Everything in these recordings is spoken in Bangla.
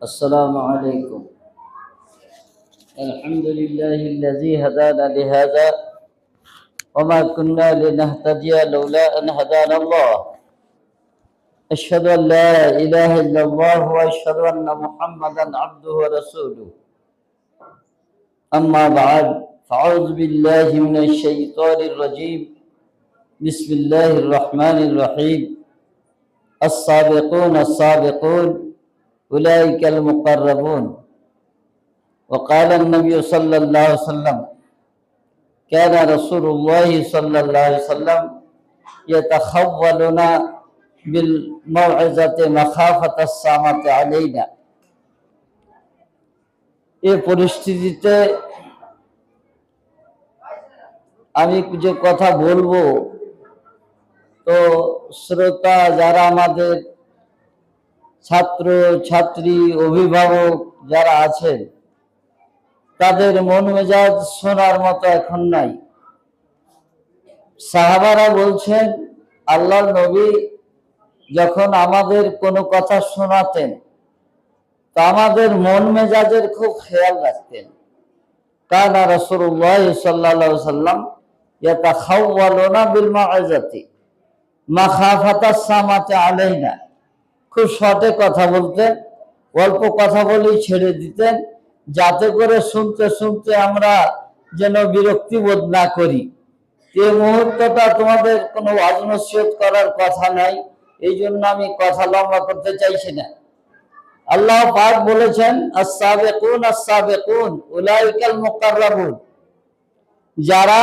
السلام عليكم. الحمد لله الذي هدانا لهذا وما كنا لنهتدي لولا أن هدانا الله. أشهد أن لا إله إلا الله وأشهد أن محمدا عبده ورسوله. أما بعد فأعوذ بالله من الشيطان الرجيم. بسم الله الرحمن الرحيم. السابقون السابقون أولئك المقربون. وقال النبي صلى الله عليه وسلم كان رسول الله صلى الله عليه وسلم يتخولنا بالموعظة مخافة السامة علينا. এই পরিস্থিতিতে আমি যে কথা বলবো, তো শ্রোতা যারা আমাদের ছাত্র ছাত্রী অভিভাবক যারা আছেন, তাদের মন মেজাজ শোনার মতো এখন নাই। সাহাবারা বলছেন, আল্লাহর নবী যখন আমাদের কোনো কথা শোনাতেন তো আমাদের মন মেজাজের খুব খেয়াল রাখতেন। কানা রাসূলুল্লাহ সাল্লাল্লাহু আলাইহি ওয়াসাল্লাম ইয়াতাখাওয়ালুনা বিল মাউইযাতি মাখাফাতাস সামাতি আলাইনা। খুব শর্টে কথা বলতেন, অল্প কথা বলেই ছেড়ে দিতেন, যাতে করে শুনতে শুনতে আমরা যেন বিরক্তি বোধ না করি। এই মুহূর্তটা তোমাদের কোনো ওয়াজ নসিহত করার কথা নাই, এই জন্য আমি কথা লম্বা করতে চাইছি না। আল্লাহ পাক বলেছেন, আস-সাবিকুন আস-সাবিকুন উলাইকাল মুকাররাবুন। যারা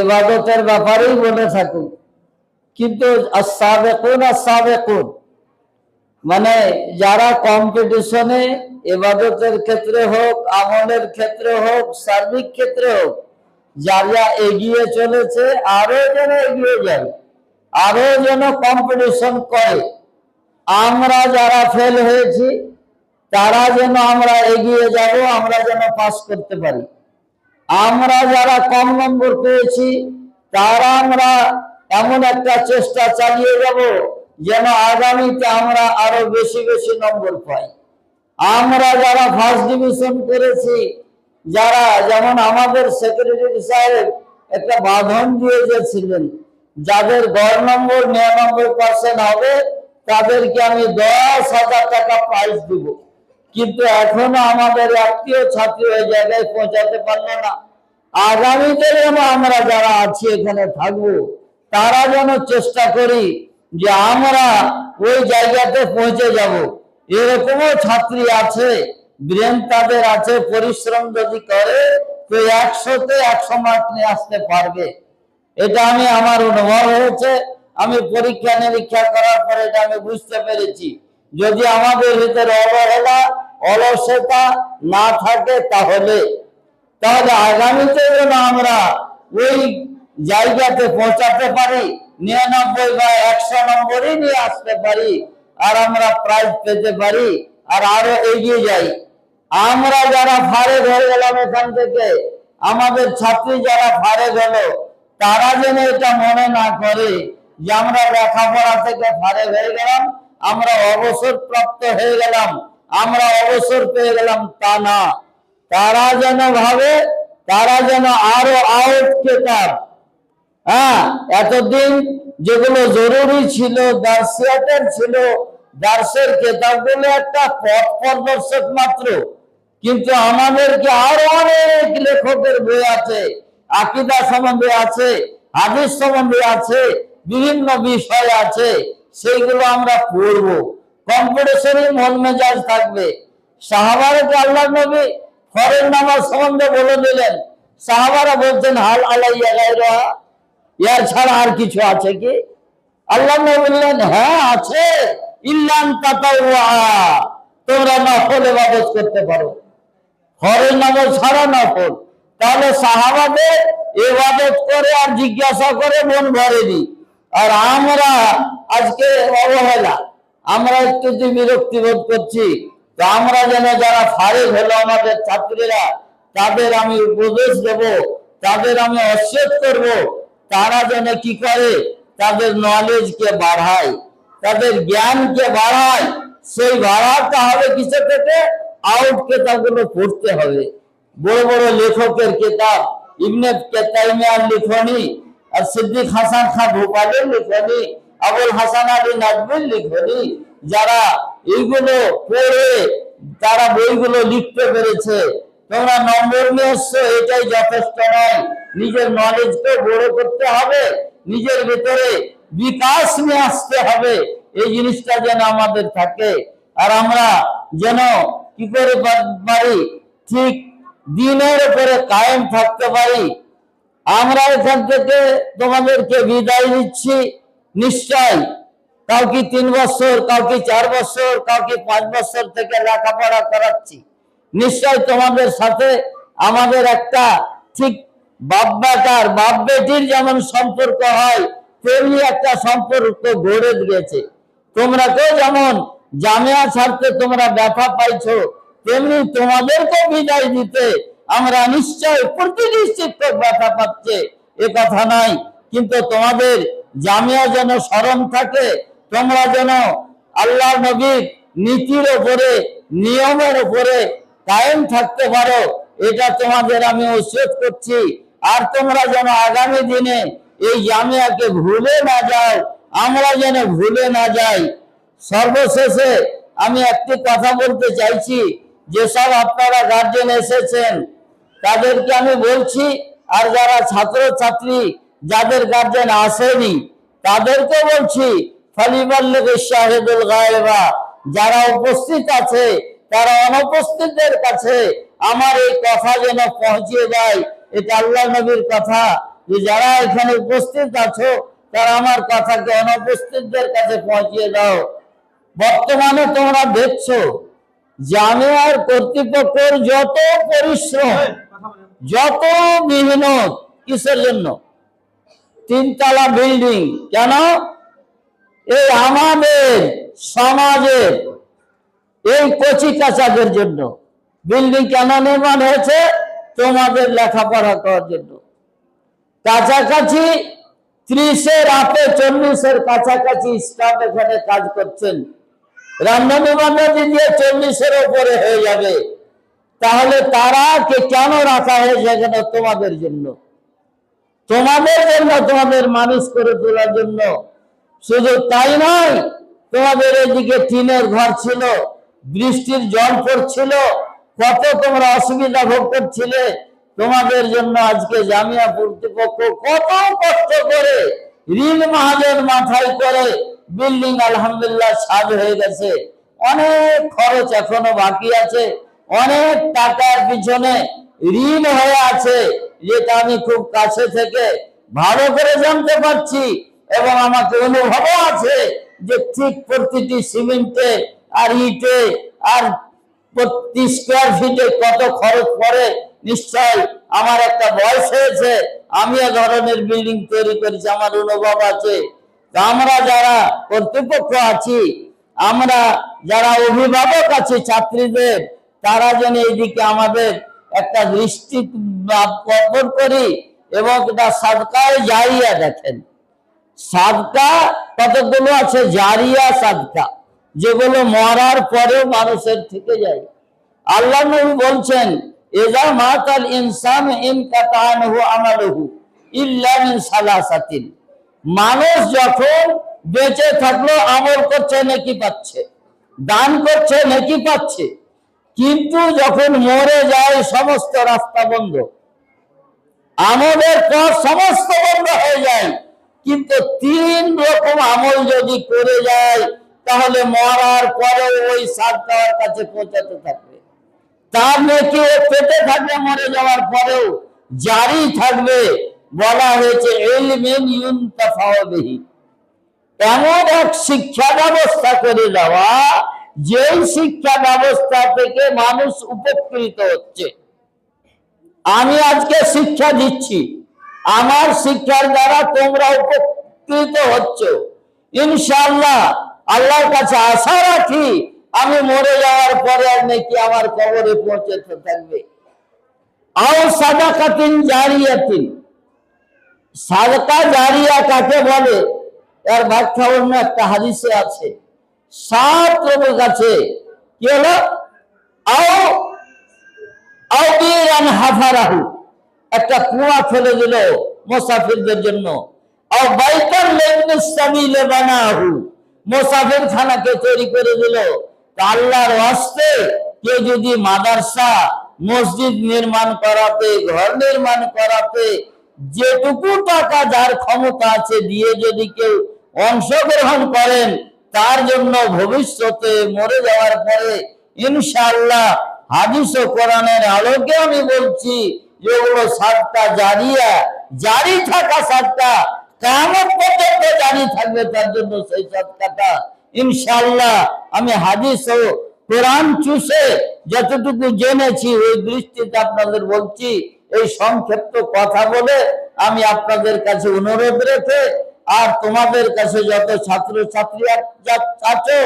ইবাদতের ব্যাপারেই বলে থাকুক, কিন্তু আস-সাবিকুন আস-সাবিকুন মানে যারা কম্পিটিশনে ইবাদতের ক্ষেত্রে হোক, আমলের ক্ষেত্রে হোক, সার্বিক ক্ষেত্রে হোক, যারা এগিয়ে চলেছে আরো যেন এগিয়ে যায়, আরো যেন কম্পিটিশন করে। আমরা যারা ফেল হয়েছি তারা যেন আমরা এগিয়ে যাব, আমরা যেন পাস করতে পারি। আমরা যারা কম নম্বর পেয়েছি তারা আমরা এমন একটা চেষ্টা চালিয়ে যাব যেন আগামীতে আমরা আরো বেশি বেশি নম্বর পাই। আমরা যারা ফার্স্ট ডিভিশন করেছি, যারা যেমন আমাদের সেক্রেটারি সাহেব একটা বাঁধন দিয়ে গেছিলেন, যাদের গড় নম্বর 99% হবে তাদেরকে আমি 10,000 টাকা প্রাইজ দিব। কিন্তু এখনো আমাদের একটিও ছাত্রী ওই জায়গায় পৌঁছাতে পারলো না। আগামীতে যেন আমরা যারা আছি এখানে থাকবো, তারা যেন চেষ্টা করি যে আমরা ওই জায়গাতে পৌঁছে যাব। এরকমও ছাত্রী আছে, ব্রেন তাদের আছে, পরিশ্রম যদি করে তো 100-তে 100 মার্ক নিয়ে আসতে পারবে। এটা আমার অনুভব হয়েছে। আমি পরীক্ষা নিরীক্ষা করার পরে এটা আমি বুঝতে পেরেছি। যদি আমাদের ভিতরে অবহেলা অলসতা না থাকে তাহলে আগামীতে যেন আমরা ওই জায়গাতে পৌঁছাতে পারি, 99 বা 100 নম্বরই নিয়ে আসতে পারি, আর আমরা প্রাইজ পেতে পারি, আর আরো এগিয়ে যাই। আমরা যারা ফারেক হয়ে গেলাম এখান থেকে, আমাদের ছাত্রী যারা ফারেক হলো, তারা যেন এটা মনে না করে যে আমরা লেখাপড়া থেকে ফারেক হয়ে গেলাম, আমরা অবসর প্রাপ্ত হয়ে গেলাম, আমরা অবসর পেয়ে গেলাম, তা না। তারা যেন ভাবে, তারা যেন আরো আউট কেতাব, এতদিন যেগুলো জরুরি ছিল, দার্সিয়াতের ছিল, দার্সের কেতাবগুলো একটা পথ প্রদর্শক মাত্র। কিন্তু আমাদেরকে আরো অনেক লেখকের বই আছে, আকীদা সম্বন্ধে আছে, হাদিস সম্বন্ধে আছে, বিভিন্ন বিষয় আছে, সেইগুলো আমরা পড়ব। কম্পিটিশনের মন মেজাজ থাকবে। সাহাবারকে আল্লাহর নবী ফরজ নামাজ সম্বন্ধে বলে দিলেন। সাহাবারা বলছেন, হাল আলাইয়া গায়রা, এর ছাড়া আর কিছু আছে কি? আল্লাহ নবী বললেন, হ্যাঁ আছে, ইল্লান তাতাওয়া, তোমরা নফল ইবাদত করতে পারো, ফরজ নামাজ ছাড়া নফল। তাহলে সাহাবাদের ইবাদত করে আর জিজ্ঞাসা করে মন ভরেনি। আর আমরা আজকে অবহেলা, আমরা একটু যে বিরক্তি বোধ করছি, তো আমরা যেন যারা ফারেক হলো আমাদের ছাত্রীরা, তাদের আমি উপদেশ দেব, তাদের আমি অস্বীকার করব, তারা যেন কি করে, তাদের নলেজকে বাড়ায়, তাদের জ্ঞানকে বাড়ায়, সেই ভাড়াটা হবে কিসে থেকে? আউট কেতাবগুলো পড়তে হবে। বড় বড় লেখকের কিতাব, ইবনে তাইমিয়ার লিখনি, আর সিদ্দিক হাসান খান ভোপালের লিখনি, আবুল হাসান আলী নাদবির লিখনি, যারা এইগুলো পড়ে তারা বইগুলো লিখতে পেরেছে। তোমরা নম্বর নিয়ে এসছো, এটাই যথেষ্ট নয়। নিজের নলেজকে বড় করতে হবে, নিজের ভিতরে বিকাশ নিয়ে আসতে হবে। এই জিনিসটা যেন আমাদের থাকে, আর আমরা যেন কি করে পারি, ঠিক দিনের উপরে কায়েম থাকতে পারি। আমরা এখান থেকে তোমাদেরকে বিদায় দিচ্ছি। নিশ্চয় কাউকে 3 বছর, কাউকে 4 বছর, কাউকে 5 বছর থেকে লেখাপড়া করাচ্ছি। নিশ্চয় তোমাদের সাথে আমাদের একটা ঠিক বাপ বেটার, বাপ বেটির যেমন সম্পর্ক হয়, তেমনি একটা সম্পর্ক গড়ে দিয়েছে। তোমরা কেউ যেমন জামিয়া ছাড়তে তোমরা ব্যথা পাইছো, তেমনি তোমাদেরকে বিদায় দিতে আমরা নিশ্চয় প্রতিটি শিক্ষক ব্যথা পাচ্ছে, এ কথা নাই। কিন্তু তোমাদের জামিয়া যেন স্মরণ থাকে, তোমরা যেন আল্লাহ নবীর নীতির উপরে, নিয়মের উপরে কায়েম থাকতে পারো, এটা তোমাদের আমি ওসিয়ত করছি। আর তোমরা যেন আগামী দিনে এই জামিয়াকে ভুলে না যাও, আমরা যেন ভুলে না যাই। সর্বশেষে আমি একটি কথা বলতে চাইছি, যেসব আপনারা গার্জেন এসেছেন তাদেরকে আমি বলছি, আর যারা ছাত্র ছাত্রী যাদের গার্জেন আসেনি তাদেরকে বলছি, ফালিবাল্লিগ শাহিদুল গায়বা, যারা উপস্থিত আছে তারা অনুপস্থিতদের কাছে আমার এই কথা যেন পৌঁছিয়ে দেয়। এটা আল্লাহ নবীর কথা, যে যারা এখানে উপস্থিত আছো তারা আমার কথাকে অনুপস্থিতদের কাছে পৌঁছিয়ে দাও। বর্তমানে তোমরা দেখছো জামিয়ার কর্তৃপক্ষের যত পরিশ্রম, যত মেহনত, কিসের জন্য? 3 তলা বিল্ডিং। কেন? এই আমাদের সমাজের এই কচি কাচাদের জন্য বিল্ডিং কেন নির্মাণ হয়েছে? তোমাদের লেখাপড়া করার জন্য। কাছাকাছি 30-এর আপে 40-এর কাছাকাছি স্টাফ এখানে কাজ করছেন। রান্ধনী বান্ধবী দিয়ে 40-এর উপরে হয়ে যাবে। তাহলে তারা কেন রাখা হয়েছে এখানে? তোমাদের জন্য, তোমাদের জন্য, তোমাদের মানুষ করে তোলার জন্য। শুধু তাই নয়, তোমাদের এদিকে টিনের ঘর ছিল, বৃষ্টির জল পড়ছিল, কত তোমরা অসুবিধা ভোগ করছিলে। তোমাদের জন্য আজকে জামিয়া কর্তৃপক্ষ কত কষ্ট করে, ঋণ মাহাজন মাথায় করে বিল্ডিং আলহামদুলিল্লাহ সাজ হয়ে গেছে। অনেক খরচ এখনো বাকি আছে, অনেক টাকার পিছনে ঋণ হয়ে আছে, যেটা আমি খুব কাছে থেকে ভালো করে জানতে পারছি, এবং আমাকে অনুভবও আছে যে ঠিক প্রতিটি সিমেন্টে আর ইটে আর প্রতি স্কোয়ার ফিটে কত খরচ পড়ে। নিশ্চয় আমার একটা বয়স হয়েছে, আমি এ ধরনের বিল্ডিং তৈরি করেছি, আমার অনুভব আছে। আমরা যারা কর্তৃপক্ষ আছি, আমরা যারা অভিভাবক আছি ছাত্রীদের, তারা যেন এইদিকে আমাদের একটা দৃষ্টি আকর্ষণ করি, এবং এটা সাদকায়ে জারিয়া। দেখেন সাদকা কতগুলো আছে, জারিয়া সাদকা, যেগুলো মরার পরেও মানুষের থেকে যায়। আল্লাহ নবী বলছেন, ইযা মাতাল ইনসানু ইনকাতা আনহু আমালুহু ইল্লা মিন সালাসাতিন। মানুষ যখন বেঁচে থাকলো আমল করছে, নেকি পাচ্ছে, দান করছে, নেকি পাচ্ছে, কিন্তু যখন মরে যায় সমস্ত রাস্তা বন্ধ, আমলের পর সমস্ত বন্ধ হয়ে যায়। কিন্তু 3 রকম আমল যদি করে যায়, তাহলে মরার পরে ওই সাদকার কাছে পৌঁছাতে থাকবে, তার নেকি পেতে থাকবে, মরে যাওয়ার পরেও জারি থাকবে। বলা হয়েছে ইলমিন ইউনতাফাউ বিহি, এমন এক শিক্ষা ব্যবস্থা করে দেওয়া, যেই শিক্ষা ব্যবস্থা থেকে মানুষ উপকৃত হচ্ছে। আমি আজকে শিক্ষা দিচ্ছি, আমার শিক্ষার দ্বারা তোমরা উপকৃত হচ্ছ। ইনশাআল্লাহ আল্লাহর কাছে আশা রাখি, আমি মরে যাওয়ার পরে আর নাকি আমার কবরে পৌঁছতে থাকবে। আও সাদাকাতিন জারিয়াতিন, সাদকা জারিয়া কাকে বলে? এর ব্যাখ্যা অন্য একটা হাদিসে আছে। 7 লোকের কাছে কি হলো, একটা কুয়া ফেলে দিল মুসাফিরদের জন্য, মুসাফির খানাকে তৈরি করে দিল। আল্লাহর ওয়াস্তে কেউ যদি মাদ্রাসা মসজিদ নির্মাণ করাতে, ঘর নির্মাণ করাতে যেটুকু টাকা যার ক্ষমতা আছে দিয়ে যদি কেউ অংশগ্রহণ করেন, তার জন্য ভবিষ্যতে মরে যাওয়ার পরে ইনশাআল্লাহ হাদিস ও কোরআনের আলোকে আমি বলছি যেগুলো সাদকা জারিয়া, জারি থাকা সাদকা কিয়ামত পর্যন্ত জারি থাকবে, তার জন্য সেই সাদকাটা ইনশাআল্লাহ আমি হাদিস ও কোরআন চুষে যতটুকু জেনেছি ওই দৃষ্টিতে আপনাদের বলছি। এই সংক্ষিপ্ত কথা বলে আমি আপনাদের কাছে অনুরোধ রেখে, আর তোমাদের কাছে যত ছাত্র ছাত্রী আছো,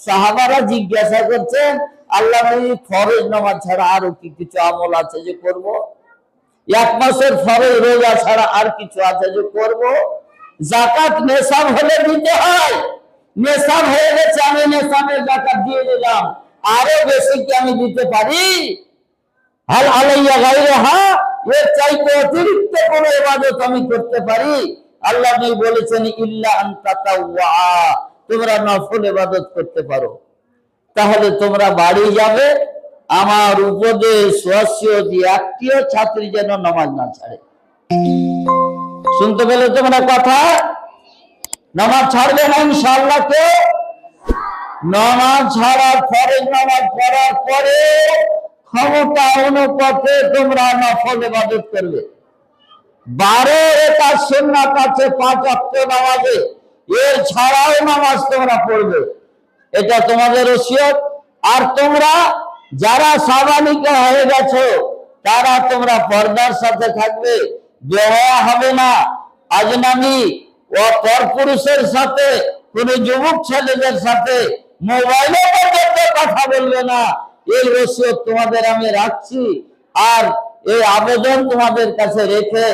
সাহাবারা জিজ্ঞাসা করছেন আল্লাহ নবী ফরজ নামাজ ছাড়া আরো কি কিছু আমল আছে যে করব? 1 মাসের ফরজ রোজা ছাড়া আর কিছু আছে যে করব? যাকাত নেশাব হলে দিতে হয়, নেশাব হয়ে গেছে, আমি নেশাবের যাকাত দিয়ে দিলাম, আরো বেশি কি আমি দিতে পারি? হাল আলাইয়া গায়রহা, এর চাইতে অতিরিক্ত কোনো ইবাদত আমি করতে পারি? আল্লাহ নবী বলেছেন ইল্লা আন তাতাওয়া, তোমরা নফল ইবাদত করতে পারো। তাহলে তোমরা বাড়ি যাবে, আমার উপদেশ ওয়াসিয়ত একটিও ছাত্রী যেন নামাজ না ছাড়ে। শুনতে পেলে তোমরা কথা? নামাজ ছাড়বে না ইনশাআল্লাহ। কে নামাজ ছাড়ার ফরজ নামাজ পড়ার পরে ক্ষমতা অনুপাতে তোমরা নফল ইবাদত করবে। 12 রাকাত সুন্নাত আছে 5 ওয়াক্ত নামাজে, এর ছাড়াও নামাজ তোমরা পড়বে, এটা তোমাদের ওসিয়ত। আর তোমরা যারা সাবালিকা হয়ে গেছো তারা তোমরা পর্দার সাথে থাকবে, বেহায়া হবে না, আজনামি ও পরপুরুষের সাথে, কোন যুবক ছেলেদের সাথে মোবাইলে পর্যন্ত কথা বলবে না, এই ওসিয়ত তোমাদের আমি রাখছি। আর এই আবেদন তোমাদের কাছে রেখে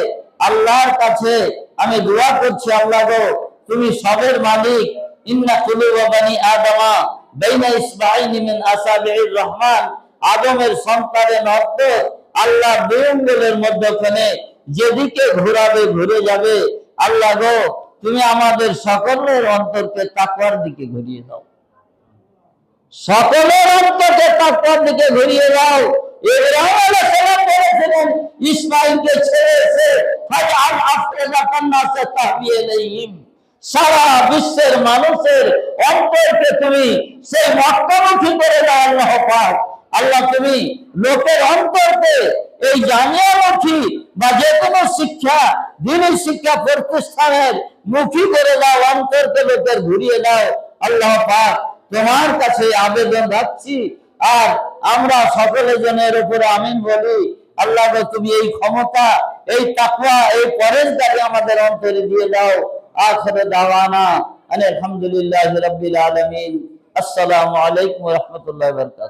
আল্লাহর কাছে আমি দোয়া করছি, আল্লাহ গো তুমি সবের মালিক। ইন্না কুলুবা বানি আদমা বাইনা ইসবাইনি মিন আসাবির রহমান, আদমের সন্তানের অর্থ আল্লাহ দুই আঙ্গুলের মধ্যখানে যেদিকে ঘোরাবে ঘুরে যাবে। আল্লাহ গো তুমি আমাদের সকলের অন্তরকে তাকওয়ার দিকে ঘুরিয়ে দাও, সকলের অন্তরকে তাকওয়ার দিকে ঘুরিয়ে দাও। ইব্রাহিম আলাইহিস সালাম বলেছিলেন ইসমাঈলকে ছেড়ে এসে ফাজআল আফরিদাতান নাস তাহবি ইলাইহিম, সারা বিশ্বের মানুষের অন্তরকে তুমি সেই মক্কামুখী করে দাও আল্লাহ পাক। আল্লাহ তুমি লোকের অন্তরকে এই জামিয়ামুখী বা যে কোনো শিক্ষা, দ্বীনি শিক্ষা প্রতিষ্ঠানের মুখী করে দাও, অন্তরকে লোকের ঘুরিয়ে দাও আল্লাহ পাক। তোমার কাছে আবেদন রাখছি, আর আমরা সকলে জনের উপরে আমিন বলি। আল্লাহ তুমি এই ক্ষমতা, এই তাকওয়া, এই পরহেজগারি আমাদের অন্তরে দিয়ে দাও। আখির দাওয়ানা আলহামদুলিল্লাহি রাব্বিল আলামিন। আসসালামু আলাইকুম ওয়া রাহমাতুল্লাহি ওয়া বারাকাতুহু।